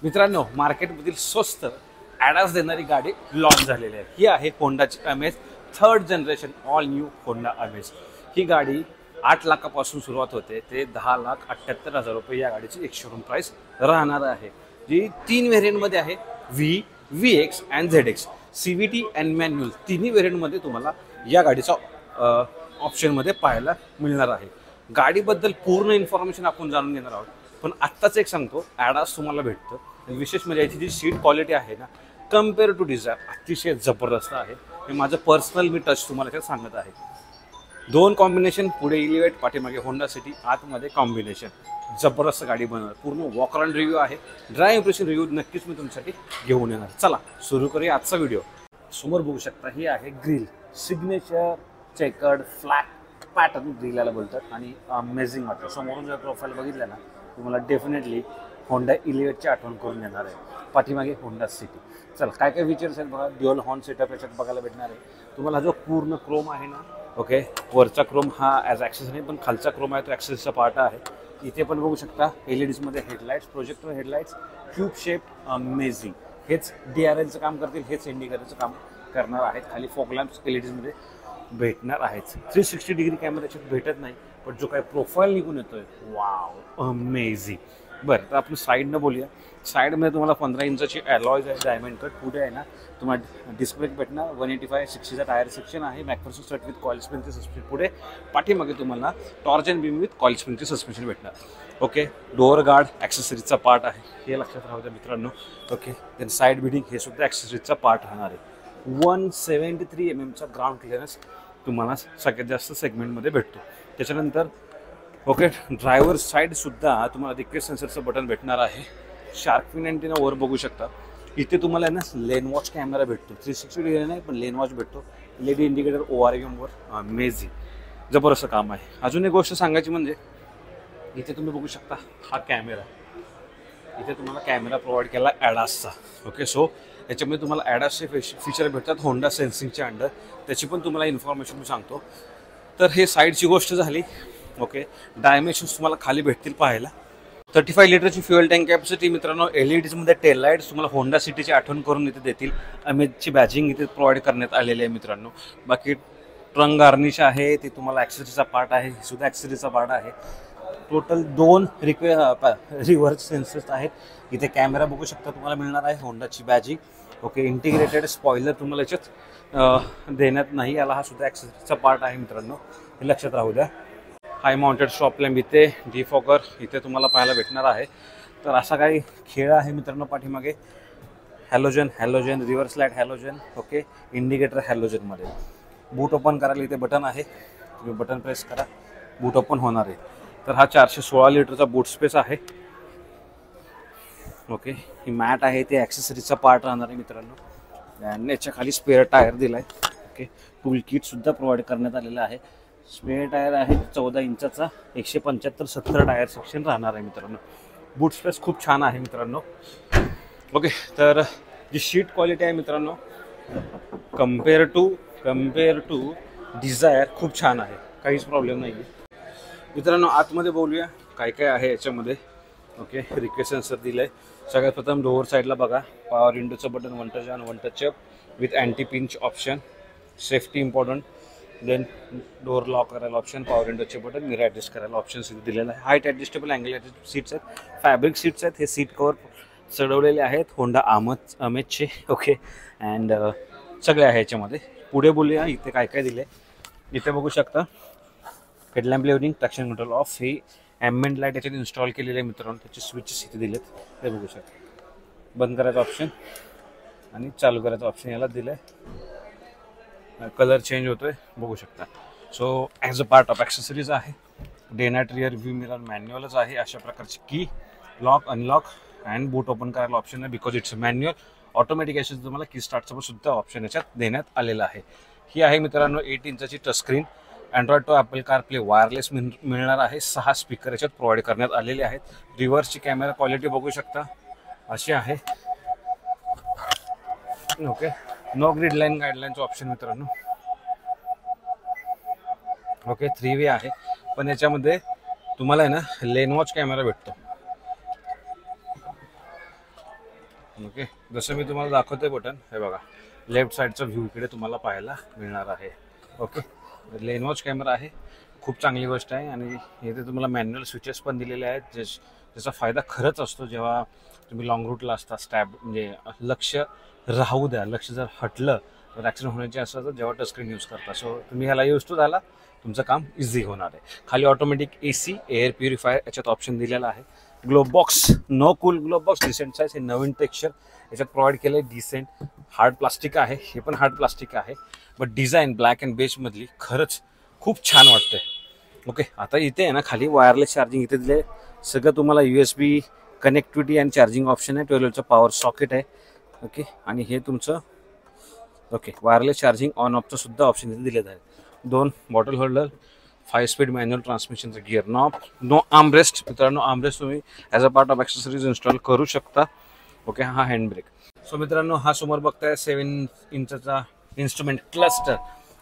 मित्रांनो, मार्केटमधील स्वस्त ॲडास देणारी गाडी लॉन्च झालेली आहे. ही आहे होंडाची अमेज 3rd generation all new Honda अमेज. ही गाडी 8 लाखापासून सुरुवात होते ते 10,78,000 रुपये या गाडीची एक शोरूम प्राइस राहणार आहे. जी 3 व्हेरियंटमध्ये आहे, VX and ZX. CVT and manual तिन्ही व्हेरियंटमध्ये तुम्हाला या गाडीचा ऑप्शनमध्ये पाहायला मिळणार आहे. गाडीबद्दल पूर्ण इन्फॉर्मेशन आपण जाणून घेणार आहोत. पण आत्ताच एक सांगतो, ॲडास तुम्हाला भेटतं. विशेष म्हणजे याची जी सीट क्वालिटी आहे ना, कम्पेअर टू डिझायर अतिशय जबरदस्त आहे. हे माझं पर्सनल मी टच तुम्हाला ते सांगत आहे. 2 कॉम्बिनेशन, पुढे इलिवेट, पाठीमागे होंडा सिटी, आतमध्ये कॉम्बिनेशन. जबरदस्त गाडी बनवणार. पूर्ण वॉक अराउंड रिव्ह्यू आहे. ड्राय इम्प्रेशन रिव्ह्यू नक्कीच मी तुमच्यासाठी घेऊन येणार. चला सुरू करूया आजचा व्हिडिओ. समोर बघू शकता, ही आहे grill. Signature chequered flat pattern ग्रिलाला बोलतात आणि अमेझिंग वाटतं. समोरून जर प्रोफाईल बघितलं ना, तुम्हाला डेफिनेटली होंडा इलिवेटची आठवण करून येणार आहे. पाठीमागे होंडा सिटी. चल काय काय फीचर्स आहेत बघा. ड्युअल हॉर्न सेटअप याच्यात बघायला भेटणार आहे तुम्हाला. जो पूर्ण क्रोम आहे ना, ओके, वरचा क्रोम हा ॲज ॲक्सेस नाही, पण खालचा क्रोम आहे तो ॲक्सेसचा पार्ट आहे. इथे पण बघू शकता LEDsमध्ये headlights, projector headlights, cube shape. Amazing. हेच DRLचं काम करतील, हेच इंडिकेटरचं काम करणार आहेत. खाली फॉग लॅम्प्स LEDsमध्ये भेटणार आहेत. 360 डिग्री कॅमेरा याच्यात भेटत नाही, पण जो काही प्रोफाईल निघून येतोय, वाव अमेझिंग. बरं, तर आपण साईडनं बोलूया. साईडमध्ये तुम्हाला 15 इंचाची अलॉयज आहे, डायमंड कट. पुढे आहे ना तुम्हाला डिस्प्ले भेटणार. 185/60चा टायर सेक्शन आहे. मॅकफर्सन सेट विथ कॉइल स्प्रिंगचे सस्पेन्शन. पुढे पाठीमागे तुम्हाला torch and beam with coil स्प्रिंगचे सस्पेन्शन भेटणार. ओके, डोअर गार्ड ॲक्सेसरीजचा पार्ट आहे, हे लक्षात राहू द्या मित्रांनो. ओके, देन साईड बिडिंग हे सुद्धा ॲक्सेसरीजचा पार्ट राहणार आहे. 173 mm ग्राउंड क्लिअरन्स तुम्हाला सगळ्यात जास्त सेगमेंटमध्ये भेटतो. त्याच्यानंतर ओके, ड्रायव्हर साईडसुद्धा तुम्हाला रिक्वेस्ट सेन्सरचं बटन भेटणार आहे. शार्क फिन अँटेना वर बघू शकता. इथे तुम्हाला ना लेन वॉच कॅमेरा भेटतो. 360 डिग्री नाही, पण लेन वॉच भेटतो. LED इंडिकेटर ORVMवर. अमेझिंग, जबरदस्त काम आहे. अजून एक गोष्ट सांगायची म्हणजे इथे तुम्ही बघू शकता हा कॅमेरा. इथे तुम्हाला कॅमेरा प्रोव्हाइड केला ॲडासचा. ओके, सो याच्यामध्ये तुम्हाला ॲडासचे फीचर भेटतात होंडा सेन्सिंगच्या अंडर. त्याची पण तुम्हाला इन्फॉर्मेशन मी सांगतो. तर हे साईडची गोष्ट झाली. ओके, डायमेन्शन्स तुम्हाला खाली भेटतील पाहायला. 35 लिटरची फ्युएल टँक कॅपॅसिटी. मित्रांनो, LEDsमध्ये टेल लाईट्स तुम्हाला होंडा सिटीची आठवण करून इथे देतील. अमेजची बॅजिंग इथे प्रोव्हाइड करण्यात आलेली आहे मित्रांनो. बाकी ट्रंक गार्निश आहे, ते तुम्हाला ॲक्सेसरीचा पार्ट आहे, हे सुद्धा ॲक्सेसरीचा पार्ट आहे. टोटल 2 रिव्हर्स सेन्सर्स आहेत. इथे कॅमेरा बघू शकता तुम्हाला मिळणार आहे. होंडाची बॅजिंग. ओके, इंटिग्रेटेड स्पॉइलर तुम्हाला याच्यात देण्यात नाही आला. हा सुद्धा ॲक्सेसरीचा पार्ट आहे मित्रांनो, हे लक्षात राहू द्या. हाय माउंटेड स्टॉप लॅम्प इथे, डिफॉगर इथे तुम्हाला पाहायला भेटणार आहे. तर असा काही खेळ आहे मित्रांनो पाठीमागे. Halogen reverse light halogen. Okay, indicator हॅलोजनमध्ये. बूट ओपन करायला इथे बटन आहे, तुम्ही बटन प्रेस करा, बूट ओपन होणार आहे. तर हा 416 लिटरचा बूट स्पेस आहे. ओके, ही मॅट आहे, ते ॲक्सेसरीजचा पार्ट राहणार आहे मित्रांनो. आणि याच्या खाली स्पेअर टायर दिला आहे. ओके, टूल किटसुद्धा प्रोव्हाइड करण्यात आलेला आहे. स्पेअर टायर आहे 14 इंचाचा. 175/70 टायर सेक्शन राहणार आहे मित्रांनो. बूट स्पेस खूप छान आहे मित्रांनो. ओके, तर जी शीट क्वालिटी आहे मित्रांनो, कम्पेअर टू डिझायर खूप छान आहे, काहीच प्रॉब्लेम नाही आहे मित्रांनो. आतमध्ये बोलूया काय काय आहे याच्यामध्ये. ओके, रिक्वेस्ट सेन्सर दिलं आहे. सगळ्यात प्रथम डोअर साईडला बघा, पॉवर विंडोचं button, one touch on one touch up with anti pinch option. Safety important. Then door lock करायला ऑप्शन, पॉवर विंडोचे बटन, मिरर ॲडजस्ट करायला ऑप्शन इथे दिलेलं आहे. हाईट ॲडजस्टेबल अँगल सीट्स आहेत, फॅब्रिक सीट्स आहेत. हे सीट कवर चढवलेले आहेत होंडा अमेजचे. ओके, अँड सगळे आहे याच्यामध्ये. पुढे बोलूया इथे काय काय दिलं आहे. इथे बघू शकता headlamp levelling, traction control off. ही ॲम्बियंट लाईट याच्यात इन्स्टॉल केलेले आहे मित्रांनो. त्याचे स्विचेस इथे दिलेत, ते बघू शकता. बंद करायचं ऑप्शन आणि चालू करायचं ऑप्शन याला दिलं आहे. कलर चेंज होतोय बघू शकता. So as a part of accessories आहे. Day night rear view mirror मॅन्युअलच आहे. अशा प्रकारची key lock unlock and boot open करायला ऑप्शन आहे. Because it's manual. ऑटोमॅटिक याच्यात तुम्हाला की स्टार्टचं सुद्धा ऑप्शन याच्यात देण्यात आलेला आहे. ही आहे मित्रांनो 8 इंचाची touchscreen. Android to Apple CarPlay wireless मिळणार आहे. 6 स्पीकर याच्यात प्रोव्हाइड करण्यात आलेले आहेत. रिव्हर्सची कॅमेरा क्वालिटी बघू शकता अशी आहे. ओके, नो ग्रीड लाईन गाईडलाईनचं ऑप्शन मित्रांनो. ओके, 3 वे आहे, पण याच्यामध्ये तुम्हाला आहे ना लेन वॉच कॅमेरा भेटतो. ओके, जसं मी तुम्हाला दाखवतोय बटन, हे बघा लेफ्ट साईडचा व्ह्यू इकडे तुम्हाला पाहायला मिळणार आहे. ओके, लेन वॉच कॅमेरा आहे, खूप चांगली गोष्ट आहे. आणि इथे तुम्हाला मॅन्युअल स्विचेस पण दिलेले आहेत, ज्याचा फायदा खरंच असतो जेव्हा तुम्ही लॉंग रूटला असता. स्टॅब म्हणजे लक्ष राहू द्या, लक्ष जर हटलं तर ॲक्सिडेंट होण्याचे असं तर जेव्हा टचस्क्रीन यूज करता. सो तुम्ही ह्याला यूज टू झाला, तुमचं काम इझी होणार आहे. खाली ऑटोमॅटिक AC एअर प्युरिफायर याच्यात ऑप्शन दिलेला आहे. Glove box, no cool glove box, decent size, हे नवीन टेक्स्चर याच्यात प्रोव्हाइड केलं आहे. डिसेंट हार्ड प्लास्टिक आहे, हे पण हार्ड प्लास्टिक आहे, बट डिझाईन ब्लॅक अँड बेजमधली खरंच खूप छान वाटते. ओके, आता इथे आहे ना खाली वायरलेस चार्जिंग इथे दिले. सगळं तुम्हाला USB कनेक्टिव्हिटी आणि चार्जिंग ऑप्शन आहे. 12 वोल्टचं पॉवर सॉकेट आहे. ओके, आणि हे तुमचं ओके वायरलेस चार्जिंग ऑन ऑफचं सुद्धा ऑप्शन इथे दिलेलं आहे. 2 बॉटल होल्डर, 5 स्पीड मॅन्युअल ट्रान्समिशनचं गिअर नॉब, नो आर्मरेस्ट. मित्रांनो, आर्मरेस्ट तुम्ही as a part of accessories install करू शकता. ओके, हा हँड ब्रेक. सो मित्रांनो, हा समोर बघताय 7 इंचचा इन्स्ट्रुमेंट क्लस्टर.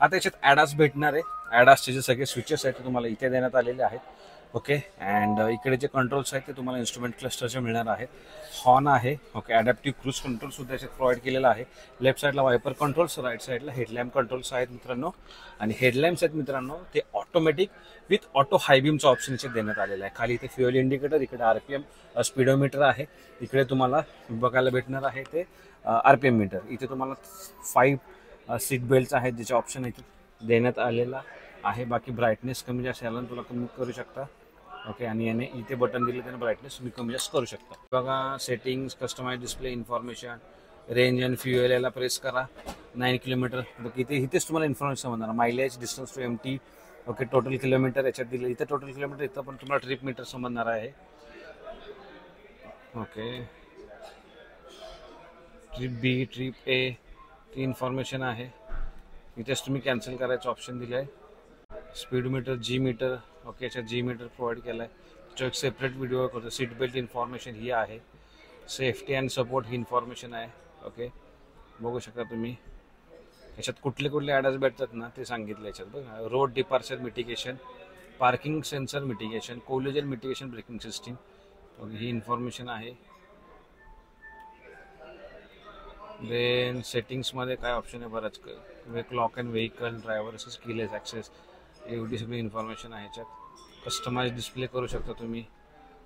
आता याच्यात ॲडास भेटणार आहे. ॲडासचे जे सगळे स्विचेस आहेत ते तुम्हाला इथे देण्यात आलेले आहेत. ओके, अँड इकडे जे कंट्रोल्स आहेत ते तुम्हाला इन्स्ट्रुमेंट क्लस्टरचे मिळणार आहेत. हॉर्न आहे. ओके, ॲडॅप्टिव्ह क्रूज कंट्रोल सुद्धा याच्यात प्रोव्हाइड केलेला आहे. लेफ्ट साईडला वायपर कंट्रोल्स, राईट साईडला हेडलॅम्प कंट्रोल्स आहेत मित्रांनो. आणि हेडलॅम्प्स आहेत मित्रांनो ते ऑटोमॅटिक विथ ऑटो हायबीमचं ऑप्शन इथे देण्यात आलेलं आहे. खाली इथे फ्युएल इंडिकेटर, इकडे RPM स्पीडोमीटर आहे. इकडे तुम्हाला बघायला भेटणार आहे ते RPM मीटर. इथे तुम्हाला 5 सीट बेल्ट्स आहेत ज्याचे ऑप्शन इथे देण्यात आलेला आहे. बाकी ब्राईटनेस कमी जास्त याला तुला कमी करू शकता. ओके, आणि याने इथे बटन दिले त्याने ब्राईटनेस तुम्ही कमी जास्त करू शकता. बघा settings, customize display, information, range and fuel याला प्रेस करा. 9 किलोमीटर इथेच तुम्हाला इन्फॉर्मेशन समजणार. Mileage, distance to MT. Okay, total kilometre याच्यात दिले. इथे टोटल किलोमीटर, इथं पण तुम्हाला ट्रिप मीटर समजणार आहे. Okay, trip B, trip A ती इन्फॉर्मेशन आहे. इथेच तुम्ही कॅन्सल करायचं ऑप्शन दिलं आहे. Speed meter, G meter. Okay, याच्यात G मीटर प्रोव्हाइड केला आहे. तो एक सेपरेट व्हिडिओ करतो. सीट बेल्ट इन्फॉर्मेशन ही आहे. सेफ्टी अँड सपोर्ट ही इन्फॉर्मेशन आहे. ओके, बघू शकता तुम्ही याच्यात कुठले कुठले ॲडास भेटतात ना ते सांगितलं याच्यात. बघा, road departure mitigation, parking sensor mitigation, collision mitigation, braking system. Okay, ही इन्फॉर्मेशन आहे. देन सेटिंग्समध्ये काय ऑप्शन आहे बरंच. Clock and vehicle, driver assist, keyless access, एवढी सगळी इन्फॉर्मेशन आहे याच्यात. कस्टमाइज डिस्प्ले करू शकता तुम्ही.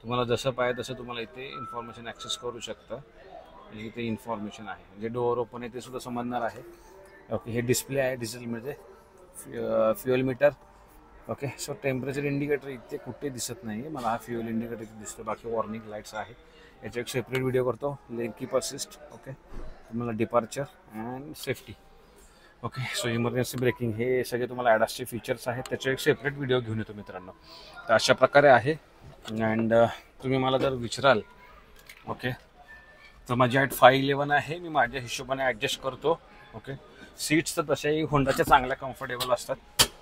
तुम्हाला जसं पाहिजे तसं तुम्हाला इथे इन्फॉर्मेशन ॲक्सेस करू शकता. इथे इन्फॉर्मेशन आहे म्हणजे डोअर ओपन आहे ते सुद्धा समजणार आहे. ओके, हे डिस्प्ले आहे डिझेलमध्ये. Fuel meter. Okay, so temperature indicator इथे कुठे दिसत नाही मला. हा फ्युएल इंडिकेटर इथे दिसतो. बाकी वॉर्निंग लाईट्स आहे. याचा एक सेपरेट व्हिडिओ करतो. Lane keep assist. ओके, तुम्हाला departure and safety. Okay, so emergency braking, हे सगळे तुम्हाला ॲडासचे फीचर्स आहेत. त्याचे एक सेपरेट व्हिडिओ घेऊन येतो मित्रांनो. तर अशा प्रकारे आहे. अँड तुम्ही मला जर विचाराल ओके तर माझी हाईट 5'11" आहे. मी माझ्या हिशोबाने ॲडजस्ट करतो. ओके, सीट्स तर तशाही होंडाच्या चांगल्या कम्फर्टेबल असतात,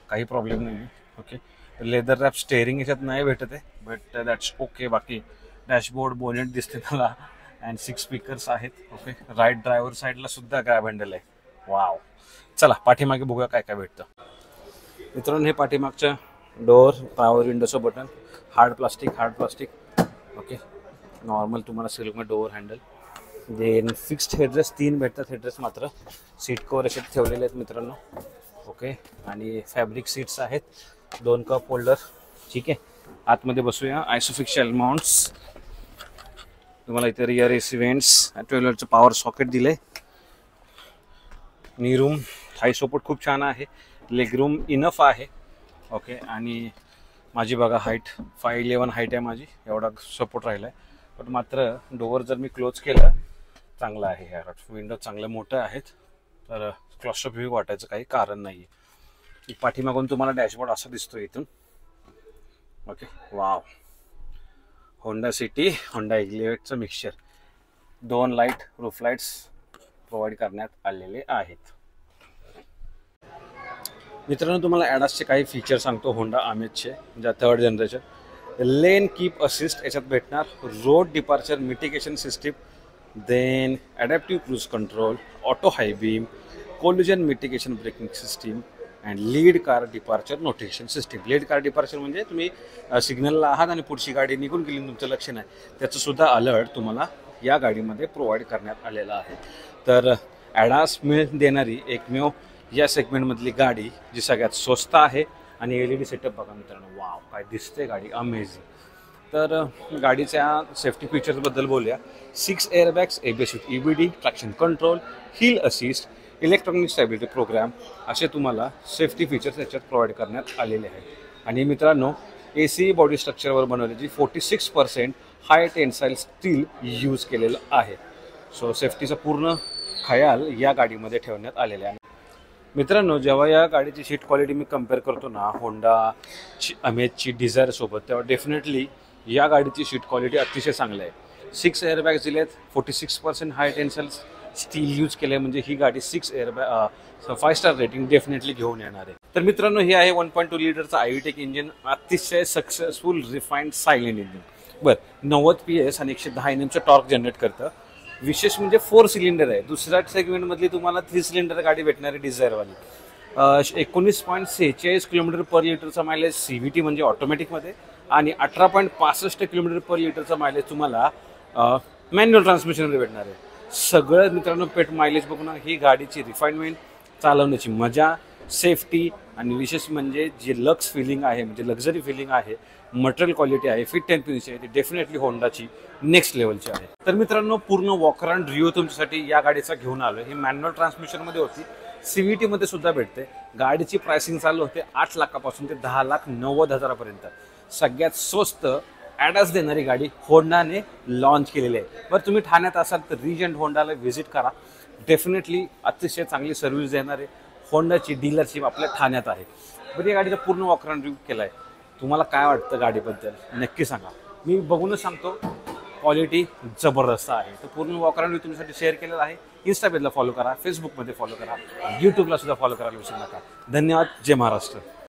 काही प्रॉब्लेम नाही. ओके, लेदर रॅप स्टेअरिंग याच्यात नाही भेटत आहे, बट दॅट्स ओके. बाकी डॅशबोर्ड, बोनेट दिसते मला अँड 6 स्पीकर्स आहेत. ओके, राईट ड्रायव्हर साईडला सुद्धा ग्रॅब हँडल आहे. वाव. चला पाठीमागे बघूया काय काय भेटतं मित्रांनो. हे पाठीमागचं डोअर, पॉवर विंडोचं button, hard plastic. Okay, normal तुम्हाला सिल्कमध्ये door handle. Then fixed headrest 3 भेटतात. हेडरेस मात्र सीट कवर असे ठेवलेले आहेत मित्रांनो. ओके, आणि फॅब्रिक सीट्स आहेत. 2 कप होल्डर. ठीक आहे, आतमध्ये बसूया. आयसोफिक्स माउंट्स तुम्हाला इथे. रिअर AC वेंट्स, 12 वोल्टचं पॉवर सॉकेट दिले. नी रूम, हाय सपोर्ट खूप छान आहे. लेग रूम इनफ आहे. ओके, आणि माझी बघा हाईट 5'11" हाईट आहे माझी. एवढा सपोर्ट राहिला आहे. पण मात्र डोअर जर मी क्लोज केलं चांगलं आहे. ह्या विंडो चांगल्या मोठ्या आहेत, तर क्लॉस्ट्रोफोबिक वाटायचं काही कारण नाही आहे. पाठीमागून तुम्हाला डॅशबोर्ड असा दिसतो इथून. Okay, wow. Honda City, Honda इलेव्हेटचं mixture. 2 light, roof lights provide करण्यात आलेले आहेत. मित्रांनो, तुम्हाला ॲडासचे काही फीचर सांगतो होंडा अमेजचे, ज्या 3rd जनरेशन. लेन कीप असिस्ट याच्यात भेटणार. Road departure mitigation system, then adaptive cruise control, auto high beam, collision mitigation braking system and lead car departure notification system. Lead car departure म्हणजे तुम्ही सिग्नलला आहात आणि पुढची गाडी निघून गेली, तुमचं लक्ष नाही, त्याचं सुद्धा अलर्ट तुम्हाला या गाडीमध्ये प्रोव्हाइड करण्यात आलेला आहे. तर ॲडास मिळून देणारी एकमेव या सेगमेंटमधली गाडी जी सगळ्यात स्वस्त आहे. आणि LED सेटअप बघा मित्रांनो, वाव काय दिसते गाडी, अमेझिंग. तर गाडीच्या सेफ्टी फीचर्सबद्दल बोलूया. 6 airbags, ABS with EBD, traction control, hill assist, electronic stability program असे तुम्हाला सेफ्टी फीचर्स याच्यात प्रोव्हाइड करण्यात आलेले आहेत. आणि मित्रांनो AC बॉडी स्ट्रक्चरवर बनवलेली 46% हाय टेन्साईल स्टील यूज केलेलं आहे. सो सेफ्टीचा पूर्ण खयाल या गाडीमध्ये ठेवण्यात आलेला आहे. मित्रांनो जेव्हा या गाडीची सीट क्वालिटी मी कम्पेअर करतो ना होंडाची अमेजची डिझायरसोबत, तेव्हा डेफिनेटली या गाडीची सीट क्वालिटी अतिशय चांगली आहे. 6 एअरबॅग्स दिलेत, 46% हाय टेन्साईल स्टील यूज केलं आहे, म्हणजे ही गाडी 5 स्टार रेटिंग डेफिनेटली घेऊन येणार आहे. तर मित्रांनो हे आहे 1.2 लिटरचं आयव्हीटेक इंजिन, अतिशय सक्सेसफुल रिफाईंड सायलेंट इंजिन. बरं 90 PS आणि 110 NMचं टॉर्क जनरेट करतं. विशेष म्हणजे 4 सिलेंडर आहे. दुसऱ्या सेगमेंटमधली तुम्हाला 3 सिलेंडर गाडी भेटणारी डिझायरवाली. 19.46 किलोमीटर पर लिटरचा मायलेज CVT म्हणजे ऑटोमॅटिकमध्ये, आणि 18.65 किलोमीटर पर लिटरचा मायलेज तुम्हाला मॅन्युअल ट्रान्समिशनमध्ये भेटणार आहे. सगळं मित्रांनो पेट मायलेज बघून ही गाडीची रिफाईनमेंट, चालवण्याची मजा, सेफ्टी आणि विशेष म्हणजे जे लक्स फिलिंग आहे, म्हणजे लक्झरी फिलिंग आहे, मटेरियल क्वालिटी आहे, फिट अँड फिनिश आहे, ती डेफिनेटली होंडाची नेक्स्ट लेवलची आहे. तर मित्रांनो पूर्ण वॉक अराउंड रिव्ह्यू तुमच्यासाठी या गाडीचा घेऊन आलो. ही मॅन्युअल ट्रान्समिशनमध्ये होती, CVT मध्ये सुद्धा भेटते. गाडीची प्राइसिंग चालू होते 8 लाखापासून ते 10,90,000पर्यंत. सगळ्यात स्वस्त ॲडास देणारी गाडी होंडाने लॉन्च केलेली आहे. बरं तुम्ही ठाण्यात असाल तर रिजंट होंडाला व्हिजिट करा, डेफिनेटली अतिशय चांगली सर्व्हिस देणारे होंडाची डीलरशिप आपल्या ठाण्यात आहे. बरं या गाडीचा पूर्ण वॉक अराउंड रिव्ह्यू केला आहे. तुम्हाला काय वाटतं गाडीबद्दल नक्की सांगा. मी बघूनच सांगतो क्वालिटी जबरदस्त आहे. तर पूर्ण वॉक अराउंड रिव्ह्यू तुमच्यासाठी शेअर केलेला आहे. इंस्टा पेजला फॉलो करा, फेसबुकमध्ये फॉलो करा, यूट्यूबला सुद्धा फॉलो करायला विसरू नका. धन्यवाद. जय महाराष्ट्र.